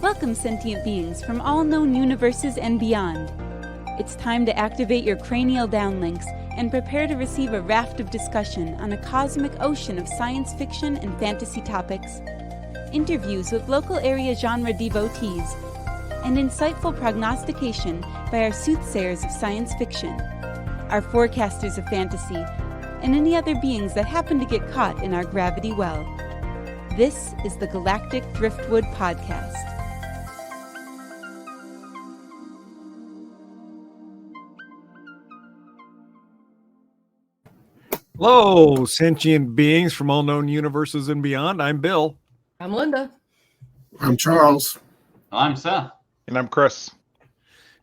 Welcome, sentient beings from all known universes and beyond. It's time to activate your cranial downlinks and prepare to receive a raft of discussion on a cosmic ocean of science fiction and fantasy topics, interviews with local area genre devotees, and insightful prognostication by our soothsayers of science fiction, our forecasters of fantasy, and any other beings that happen to get caught in our gravity well. This is the Galactic Driftwood Podcast. Hello, sentient beings from all known universes and beyond. I'm Bill. I'm Linda. I'm Charles. I'm Seth. And I'm Chris.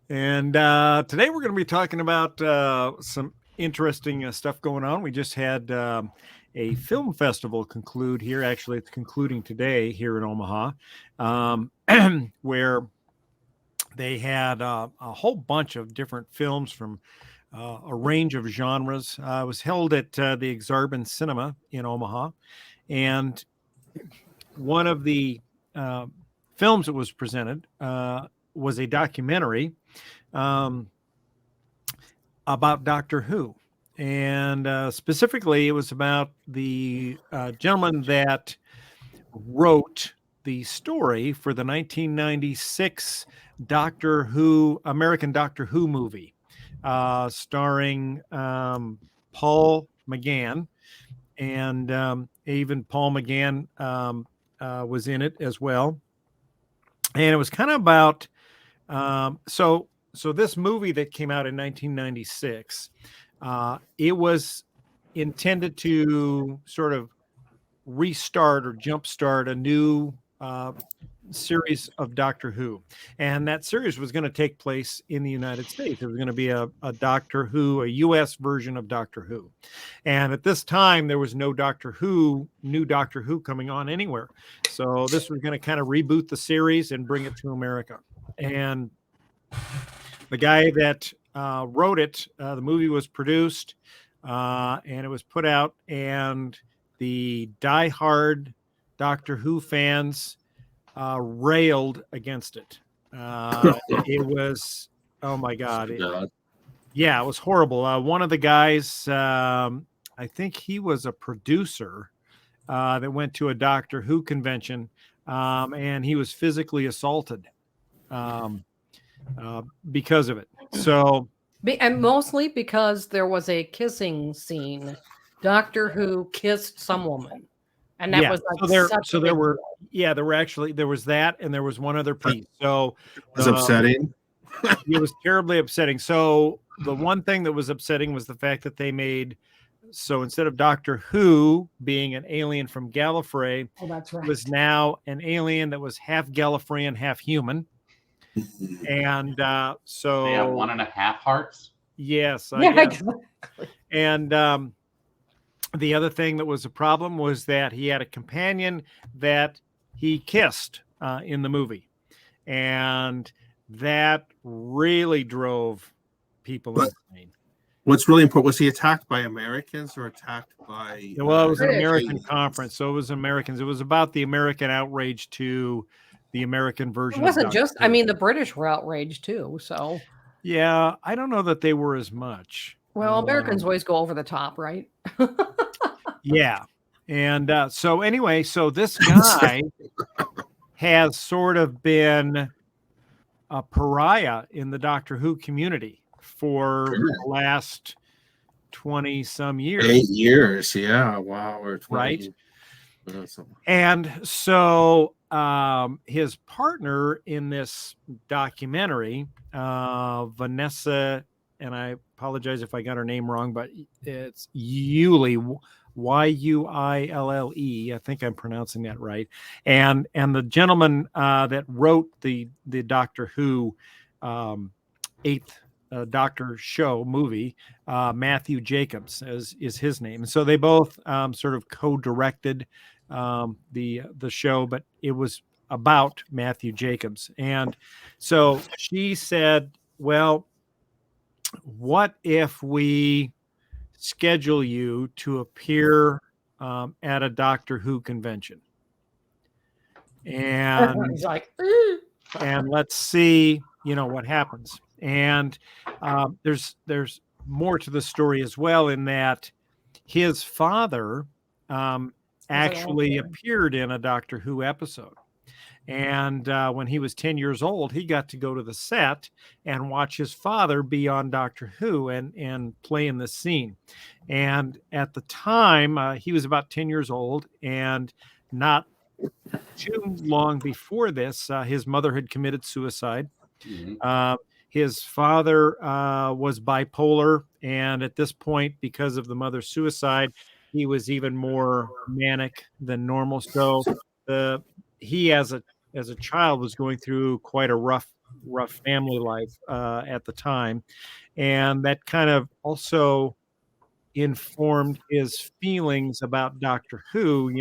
And today we're going to be talking about some interesting stuff going on. We just had a film festival conclude here. Actually, it's concluding today here in Omaha, where they had a whole bunch of different films from a range of genres. It was held at the Exarban Cinema in Omaha. And one of the films that was presented was a documentary about Doctor Who. And specifically, it was about the gentleman that wrote the story for the 1996 American Doctor Who movie, starring Paul McGann. And even Paul McGann was in it as well. And it was kind of about, so this movie that came out in 1996, it was intended to sort of restart or jumpstart a new series of Doctor Who. And that series was going to take place in the United States. It was going to be a Doctor Who, a U.S. version of Doctor Who. And at this time, there was no new Doctor Who coming on anywhere. So this was going to kind of reboot the series and bring it to America. And the guy that wrote it, the movie was produced and it was put out, and the diehard Doctor Who fans railed against it. It was, oh my God. It was horrible. One of the guys, I think he was a producer that went to a Doctor Who convention, and he was physically assaulted because of it. So, And mostly because there was a kissing scene. Doctor Who kissed some woman. And that was like there was that, and there was one other piece. So it was upsetting. It was terribly upsetting. So the one thing that was upsetting was the fact that they made, so instead of Doctor Who being an alien from Gallifrey, that's right, it was now an alien that was half Gallifreyan, half human. And so they have 1.5 hearts. Yes, exactly. And the other thing that was a problem was that he had a companion that he kissed in the movie, and that really drove people insane. What's really important, was he attacked by Americans or attacked by? Well, it was an American conference, so it was Americans. It was about the American outrage to the American version. It wasn't of just, I mean, the British were outraged too. So yeah, I don't know that they were as much. Well, Americans always go over the top, right? Yeah. And so anyway, so this guy has sort of been a pariah in the Doctor Who community for the last 20 some years. 8 years. Yeah. Wow. Or 20. Right. And so his partner in this documentary, Vanessa, and I apologize if I got her name wrong, but it's Yuille, Yuille. I think I'm pronouncing that right. And the gentleman that wrote the Doctor Who Eighth Doctor show movie, Matthew Jacobs is his name. And so they both sort of co-directed the show, but it was about Matthew Jacobs. And so she said, well, what if we schedule you to appear at a Doctor Who convention? And he's like, and let's see, what happens. And there's more to the story as well, in that his father actually appeared in a Doctor Who episode. And when he was 10 years old, he got to go to the set and watch his father be on Doctor Who and play in this scene. And at the time, he was about 10 years old, and not too long before this, his mother had committed suicide. His father was bipolar, and at this point, because of the mother's suicide, he was even more manic than normal. So he, as a child, was going through quite a rough family life at the time, and that kind of also informed his feelings about Doctor Who,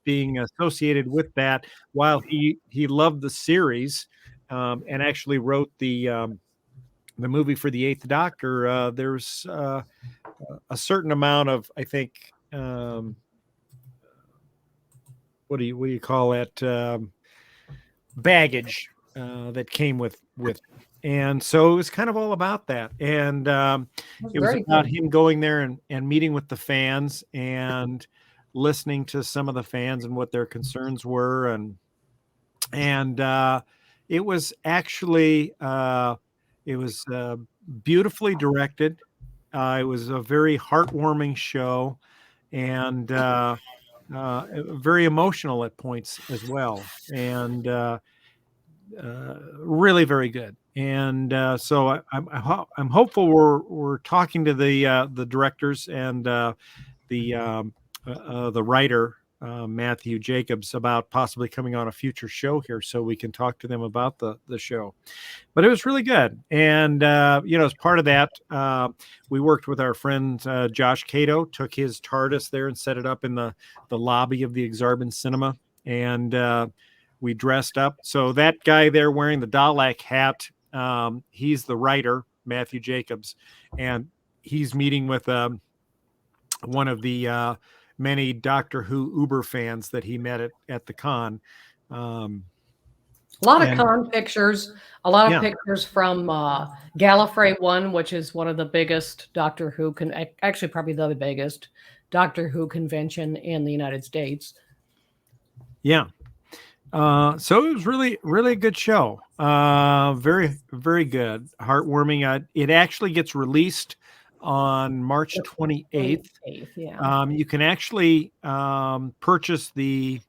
being associated with that. While he loved the series, and actually wrote the movie for the Eighth Doctor, there's a certain amount of, I think, what do you call it, baggage that came with it. And so it was kind of all about that. And it was about him going there and meeting with the fans and listening to some of the fans and what their concerns were. And it was actually, it was beautifully directed. It was a very heartwarming show, and very emotional at points as well. And really very good. And so I'm hopeful we're talking to the directors and the writer, Matthew Jacobs, about possibly coming on a future show here, so we can talk to them about the show. But it was really good. And as part of that, we worked with our friend Josh Cato, took his TARDIS there and set it up in the lobby of the Exarban Cinema, and we dressed up. So that guy there wearing the Dalek hat, he's the writer, Matthew Jacobs, and he's meeting with one of the many Doctor Who Uber fans that he met at the con. A lot of con pictures, a lot of pictures from Gallifrey 1, which is one of the biggest Doctor Who, actually probably the biggest Doctor Who convention in the United States. Yeah. So it was really, really a good show. Very, very good. Heartwarming. It actually gets released on March 28th. You can actually purchase you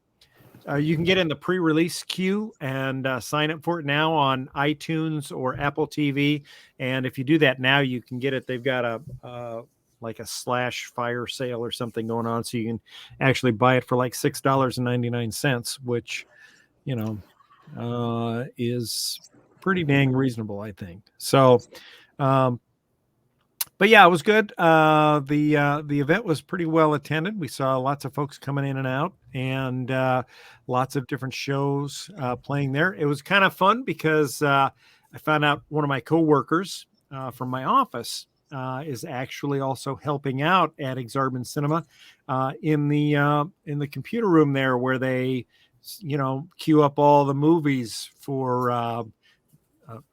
can get in the pre-release queue and sign up for it now on iTunes or Apple TV. And if you do that now, you can get it. They've got a slash fire sale or something going on, so you can actually buy it for like $6.99, which is pretty dang reasonable, I think. So, but yeah, it was good. The event was pretty well attended. We saw lots of folks coming in and out, and lots of different shows playing there. It was kind of fun because I found out one of my coworkers from my office is actually also helping out at Exarban Cinema in the computer room there, where they queue up all the movies for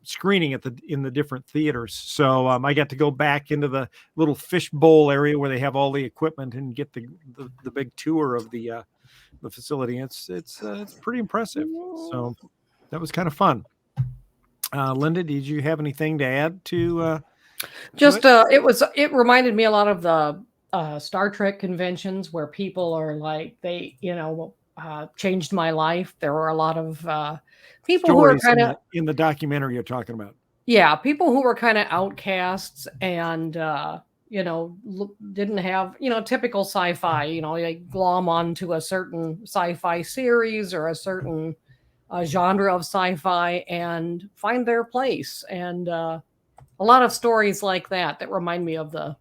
screening in the different theaters. So I got to go back into the little fishbowl area where they have all the equipment and get the big tour of the facility. It's pretty impressive. So that was kind of fun. Linda, did you have anything to add to? It reminded me a lot of the Star Trek conventions where people are like, they changed my life. There were a lot of people stories who were kind of in the documentary you're talking about. Yeah, people who were kind of outcasts and didn't have typical sci-fi. They glom onto a certain sci-fi series or a certain genre of sci-fi and find their place. And a lot of stories like that remind me of the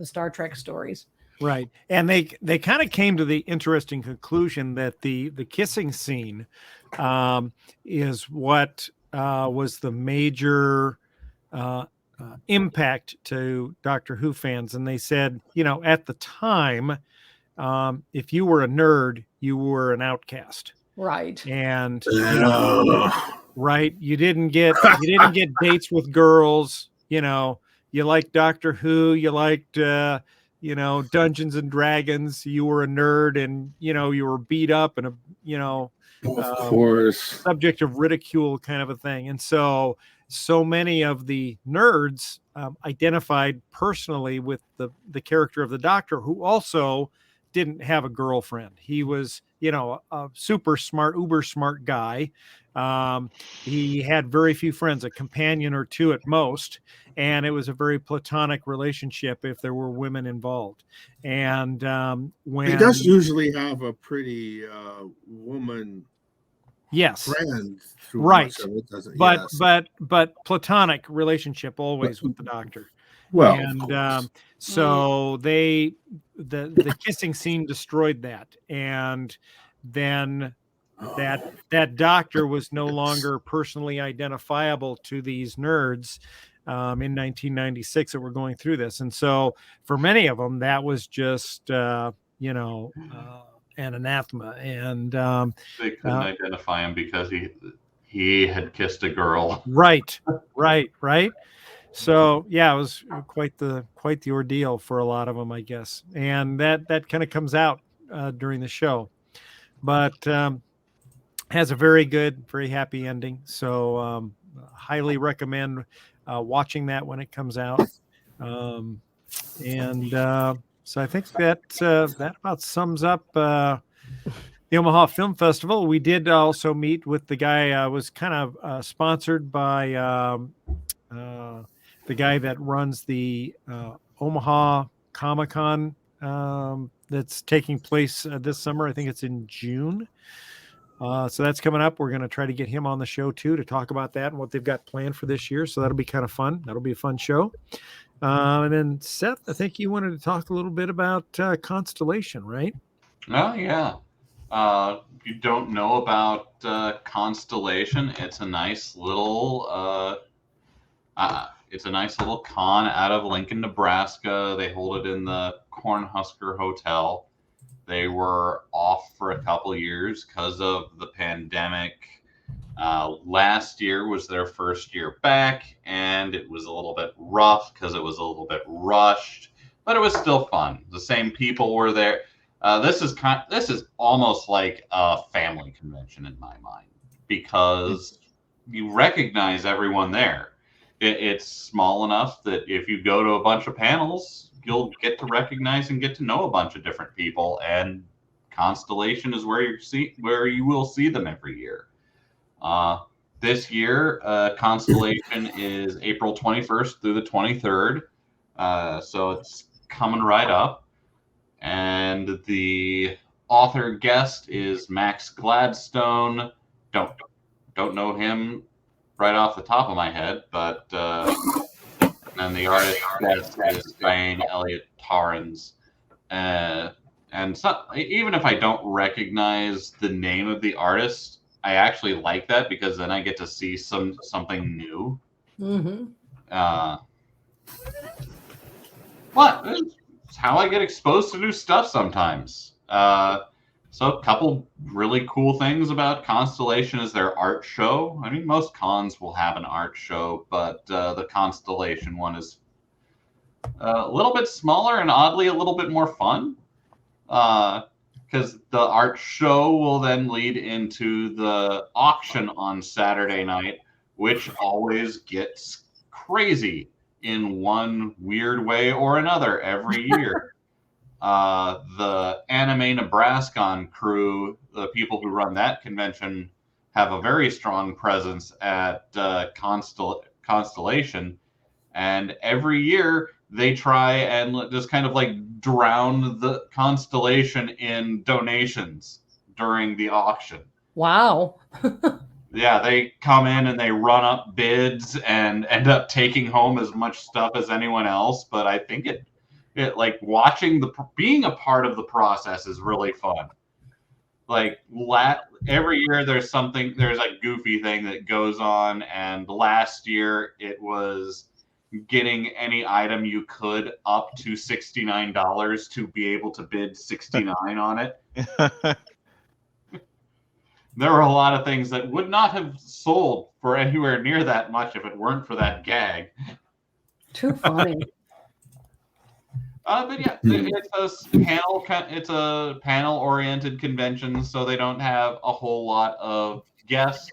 Star Trek stories. Right. And they kind of came to the interesting conclusion that the kissing scene is what was the major impact to Doctor Who fans. And they said, at the time, if you were a nerd, you were an outcast. Right. And right? You didn't get dates with girls. You liked Doctor Who. You liked Dungeons and Dragons. You were a nerd, and you were beat up and Of course. subject of ridicule, kind of a thing. And so many of the nerds identified personally with the character of the Doctor, who also didn't have a girlfriend. He was, a super smart, uber smart guy. He had very few friends, a companion or two at most, and it was a very platonic relationship if there were women involved. And when He does usually have a pretty woman yes, friend through right, much of it, doesn't but yes. but platonic relationship always with the Doctor. Well, And of course. so the kissing scene destroyed that, and then that Doctor was no longer personally identifiable to these nerds in 1996 that were going through this. And so for many of them, that was just an anathema. And They couldn't identify him because he had kissed a girl. right. So yeah, it was quite the ordeal for a lot of them, I guess. And that kind of comes out during the show, but has a very good, very happy ending. So highly recommend watching that when it comes out. So I think that about sums up the Omaha Film Festival. We did also meet with the guy, was kind of sponsored by the guy that runs the Omaha Comic-Con that's taking place this summer. I think it's in June. So that's coming up. We're going to try to get him on the show too to talk about that and what they've got planned for this year. So that'll be kind of fun. That'll be a fun show. And then Seth, I think you wanted to talk a little bit about Constellation, right? Oh yeah. You don't know about Constellation? It's a nice little con out of Lincoln, Nebraska. They hold it in the Cornhusker Hotel. They were off for a couple years because of the pandemic. Last year was their first year back, and it was a little bit rough because it was a little bit rushed, but it was still fun. The same people were there. This is almost like a family convention in my mind because you recognize everyone there. It's small enough that if you go to a bunch of panels, you'll get to recognize and get to know a bunch of different people. And Constellation is where you will see them every year. This year, Constellation is April 21st through the 23rd. So it's coming right up. And the author guest is Max Gladstone. Don't know him right off the top of my head, but and the artist guest is Diane Elliott Torrens. And so, even if I don't recognize the name of the artist, I actually like that because then I get to see something new. Mm-hmm. What? It's how I get exposed to new stuff sometimes. So a couple really cool things about Constellation is their art show. I mean, most cons will have an art show, but the Constellation one is a little bit smaller and oddly a little bit more fun. Because the art show will then lead into the auction on Saturday night, which always gets crazy in one weird way or another every year. The Anime Nebraskan crew, the people who run that convention, have a very strong presence at Constellation. And every year they try and just kind of like drown the Constellation in donations during the auction. Wow. Yeah, they come in and they run up bids and end up taking home as much stuff as anyone else. But I think it like watching being a part of the process is really fun. Like every year there's a goofy thing that goes on, and last year it was getting any item you could up to $69 to be able to bid $69 on it. there were a lot of things that would not have sold for anywhere near that much if it weren't for that gag. Too funny. But yeah, it's a panel-oriented convention, so they don't have a whole lot of guests.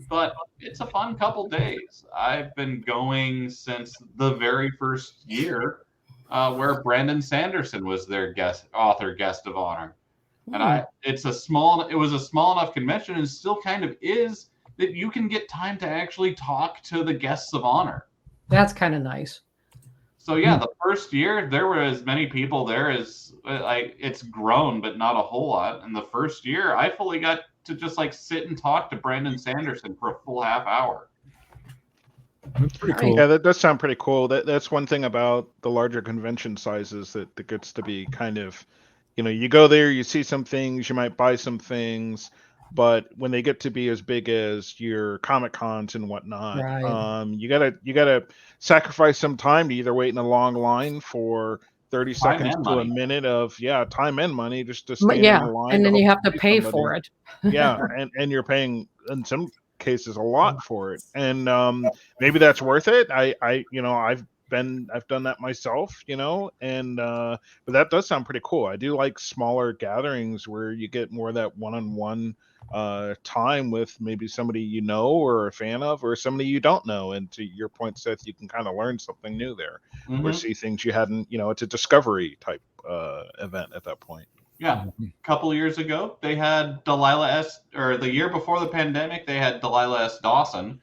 But it's a fun couple days. I've been going since the very first year, where Brandon Sanderson was their guest of honor. And it was a small enough convention, and still kind of is, that you can get time to actually talk to the guests of honor. That's kind of nice. So yeah, the first year there were as many people there as it's grown, but not a whole lot. And the first year, I fully got to just sit and talk to Brandon Sanderson for a full half hour. That's pretty cool. Yeah, that does sound pretty cool. That's one thing about the larger convention sizes that gets to be kind of, you go there, you see some things, you might buy some things, but when they get to be as big as your Comic Cons and whatnot, Right. you gotta sacrifice some time to either wait in a long line for 30 Time seconds and to a money. minute of time and money just to stand Yeah, in a line. and then you have to hopefully pay somebody- for it. Yeah, and you're paying in some cases a lot for it, and maybe that's worth it. I've done that myself, and but that does sound pretty cool. I do like smaller gatherings where you get more of that one-on-one time with maybe somebody or a fan of, or somebody you don't know. And to your point, Seth, you can kind of learn something new there, or see things you hadn't. It's a discovery type event at that point. Yeah, a couple of years ago, they had the year before the pandemic, they had Delilah S. Dawson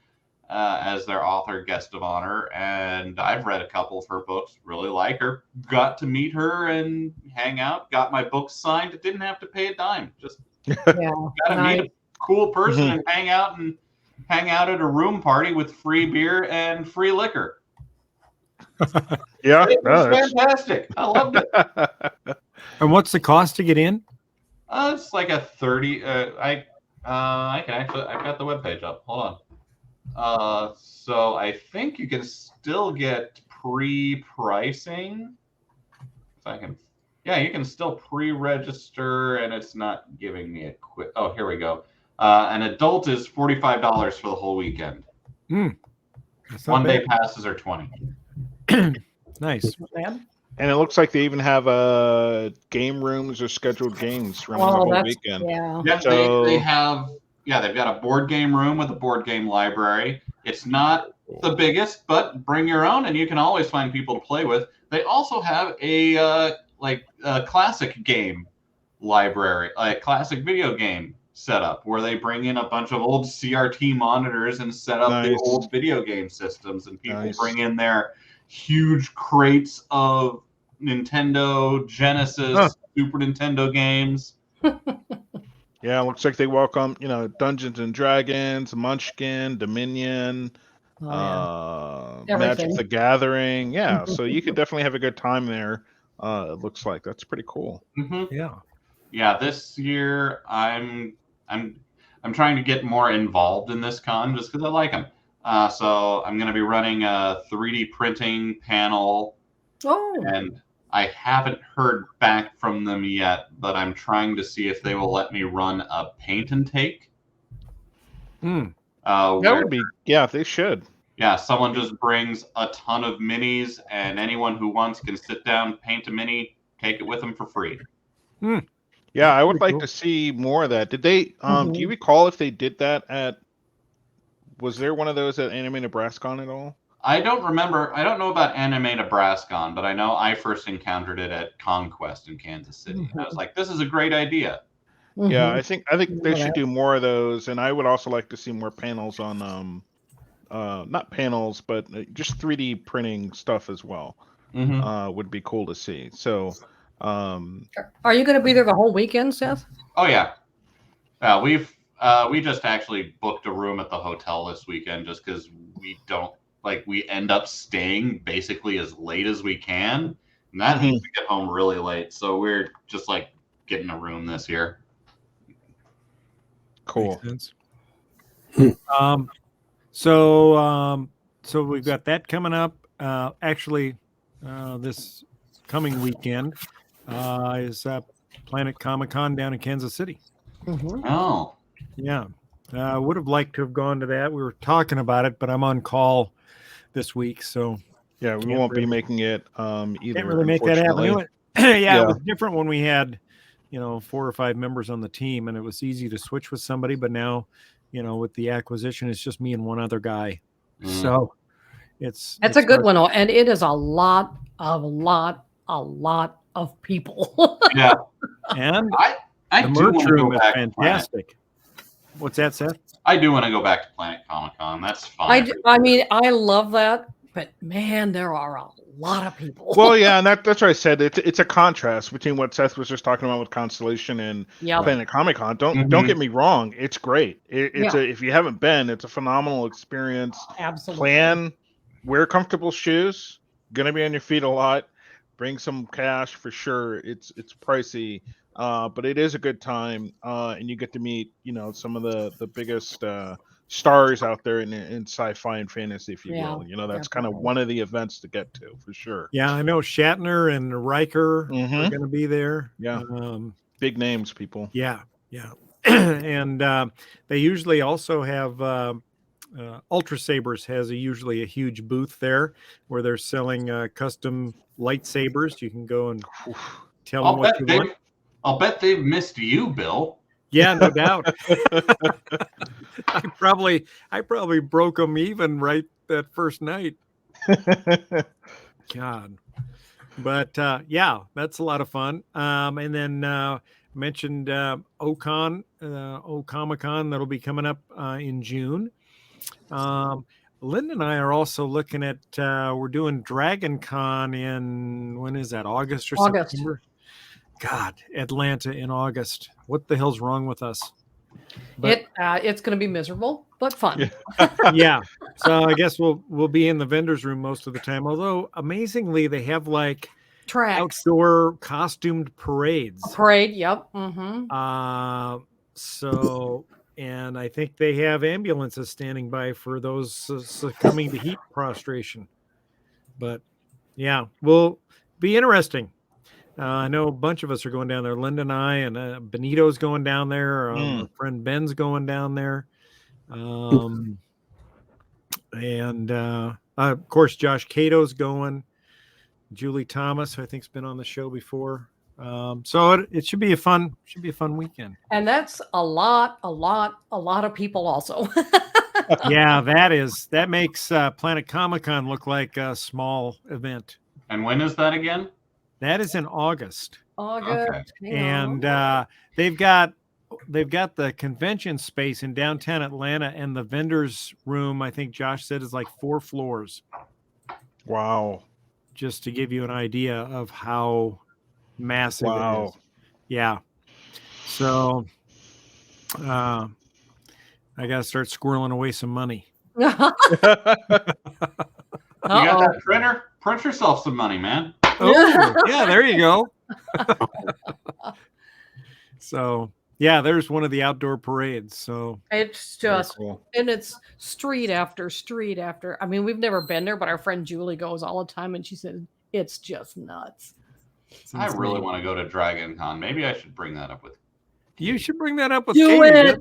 as their author guest of honor, and I've read a couple of her books, really like her, got to meet her and hang out, got my books signed, didn't have to pay a dime, just Yeah, got to meet a cool person and hang out at a room party with free beer and free liquor. Yeah, It was fantastic. I loved it. And what's the cost to get in? It's like a 30. I can actually. I've got the webpage up. Hold on. So I think you can still get pre-pricing. If I can. Yeah, you can still pre-register, and it's not giving me a quick. Oh, here we go. An adult is $45 for the whole weekend. One day passes are $20. Nice. And it looks like they even have game rooms or scheduled games running the whole weekend. Yeah, So- they have. Yeah, they've got a board game room with a board game library. It's not the biggest, but bring your own, and you can always find people to play with. They also have a classic game library, a classic video game setup, where they bring in a bunch of old CRT monitors and set up the old video game systems, and people bring in their huge crates of Nintendo, Genesis, Super Nintendo games. Yeah, it looks like they welcome, Dungeons and Dragons, Munchkin, Dominion, Magic the Gathering. Yeah, so you could definitely have a good time there. It looks like that's pretty cool. Yeah. This year I'm trying to get more involved in this con just because I like them. So I'm going to be running a 3D printing panel, and I haven't heard back from them yet, but I'm trying to see if they will let me run a paint and take. That would be, they should. Yeah, someone just brings a ton of minis, and anyone who wants can sit down, paint a mini, take it with them for free. Yeah, I would like to see more of that. Did they? Do you recall if they did that at? Was there one of those at Anime Nebrascon at all? I don't remember. I don't know about Anime Nebrascon, but I know I first encountered it at Conquest in Kansas City. And I was like, "This is a great idea." Yeah, I think they should do more of those, and I would also like to see more panels on not panels, but just 3D printing stuff as well. Would be cool to see. So, are you going to be there the whole weekend, Seth? Oh yeah, we just actually booked a room at the hotel this weekend just because we end up staying basically as late as we can, and that means we get home really late. So we're just getting a room this year. Cool. So we've got that coming up. Actually, this coming weekend is Planet Comic Con down in Kansas City. Oh, Yeah. I would have liked to have gone to that. We were talking about it, but I'm on call this week, so Yeah, we Can't won't be really- making it either. can't really make that happen. Unfortunately. Yeah, Yeah. it was different when we had, 4 or 5 members on the team, and it was easy to switch with somebody. But now, with the acquisition, it's just me and one other guy. Mm. So it's That's a good hard. one, and it is a lot of people. Yeah, And I the do merch want to go room is back to Planet. fantastic. What's that, Seth? I do want to go back to Planet Comic Con. That's fine. I mean, I love that, but man, there are a lot of people. Well, yeah, and that's what I said. It's a contrast between what Seth was just talking about with Constellation and yeah, Planet Comic Con. Don't Mhm. get me wrong, it's great. It's Yeah. if you haven't been, it's a phenomenal experience. absolutely. Plan, wear comfortable shoes. Gonna be on your feet a lot. Bring some cash for sure. It's pricey, but it is a good time, and you get to meet some of the biggest stars out there in sci-fi and fantasy, if you Yeah, will. That's kind of definitely. one of the events to get to for sure. Yeah, I know Shatner and Riker are Mhm. going to be there. Yeah. Big names, people. Yeah. And they usually also have Ultra Sabers has usually a huge booth there where they're selling custom lightsabers. You can go and tell them what you want. I'll bet they've missed you, Bill. Yeah, no doubt. I probably broke them even right that first night. God. But yeah, that's a lot of fun. And then mentioned Comic-Con that'll be coming up in June. Linda and I are also looking at we're doing Dragon Con in when is that? August or August. September? God, Atlanta in August. What the hell's wrong with us? But It's going to be miserable, but fun. yeah, so I guess we'll be in the vendors room most of the time. Although amazingly, they have like Tracks. outdoor costumed parades. Parade. Yep. Mm-hmm. So, and I think they have ambulances standing by for those succumbing to heat prostration. But yeah, will be interesting. I know a bunch of us are going down there. Linda and I, and Benito's going down there. Our friend Ben's going down there. And of course, Josh Cato's going. Julie Thomas, who I think has been on the show before. So it should be a fun weekend. And that's a lot of people also. Yeah, that makes Planet Comic-Con look like a small event. And when is that again? That is in August. August. Okay. Hang on. And they've got the convention space in downtown Atlanta, and the vendors room, I think Josh said, is like 4 floors. Wow. Just to give you an idea of how massive it is. Yeah. So I gotta start squirreling away some money. You got that printer? Print yourself some money, man. Oh, yeah, there you go. So yeah, there's one of the outdoor parades. So It's just, cool. and it's street after street after. I mean, we've never been there, but our friend Julie goes all the time, and she said it's just nuts. I really want to go to Dragon Con. Maybe I should bring that up with you should bring that up with Do Katie. it.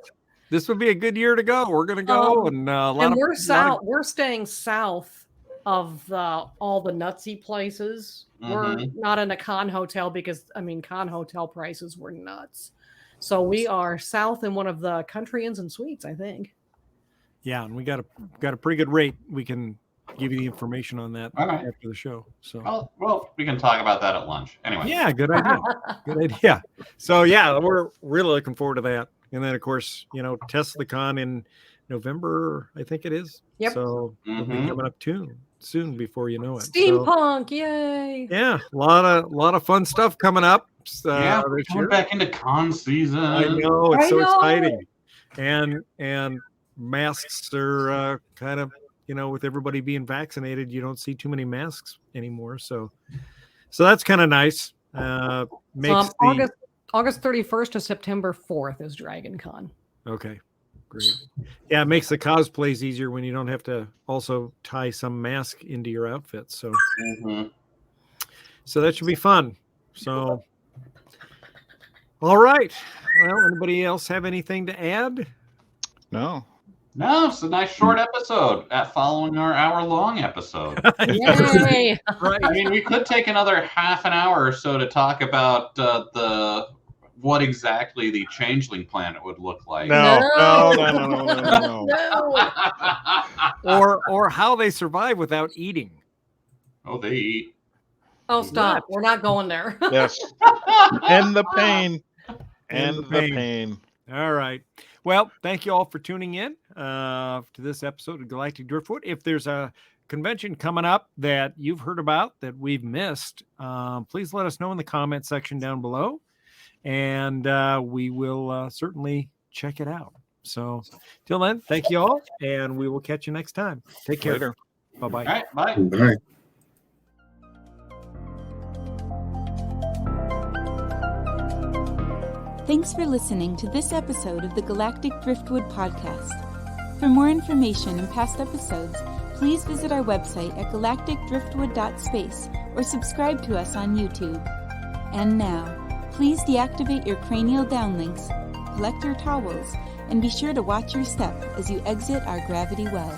This would be a good year to go. We're gonna go, and a lot And of we're staying south of all the nutsy places. We're not in a con hotel because con hotel prices were nuts. So we are south in one of the country inns and suites, I think. Yeah, and we got a pretty good rate. We can give you the information on that after the show. So well, we can talk about that at lunch. Anyway. yeah, good idea. Good idea. So yeah, we're really looking forward to that. And then of course, TeslaCon in November, I think it is. Yep. So it'll be coming up soon before you know it. Steampunk, yay! Yeah, a lot of fun stuff coming up. Yeah, we're this coming year. back into con season. I know, it's I so know. exciting. And masks are kind of, with everybody being vaccinated, you don't see too many masks anymore. So that's kind of nice. Makes August 31st to September 4th is Dragon Con. Okay, great. Yeah, it makes the cosplays easier when you don't have to also tie some mask into your outfit. So so that should be fun. So All right. Well, anybody else have anything to add? No. No, it's a nice short episode following our hour-long episode. Yay! Right. I mean, we could take another half an hour or so to talk about what exactly the changeling planet would look like. No. Or how they survive without eating. Oh, they eat. Oh, stop. We're not going there. Yes. And the pain. And the pain. All right. Well, thank you all for tuning in to this episode of Galactic Driftwood. If there's a convention coming up that you've heard about that we've missed, please let us know in the comment section down below, and we will certainly check it out. So till then, thank you all, and we will catch you next time. Take care. Later. Bye-bye. All right, bye. Bye. Thanks for listening to this episode of the Galactic Driftwood podcast. For more information and past episodes, please visit our website at galacticdriftwood.space or subscribe to us on YouTube. And now, please deactivate your cranial downlinks, collect your towels, and be sure to watch your step as you exit our gravity well.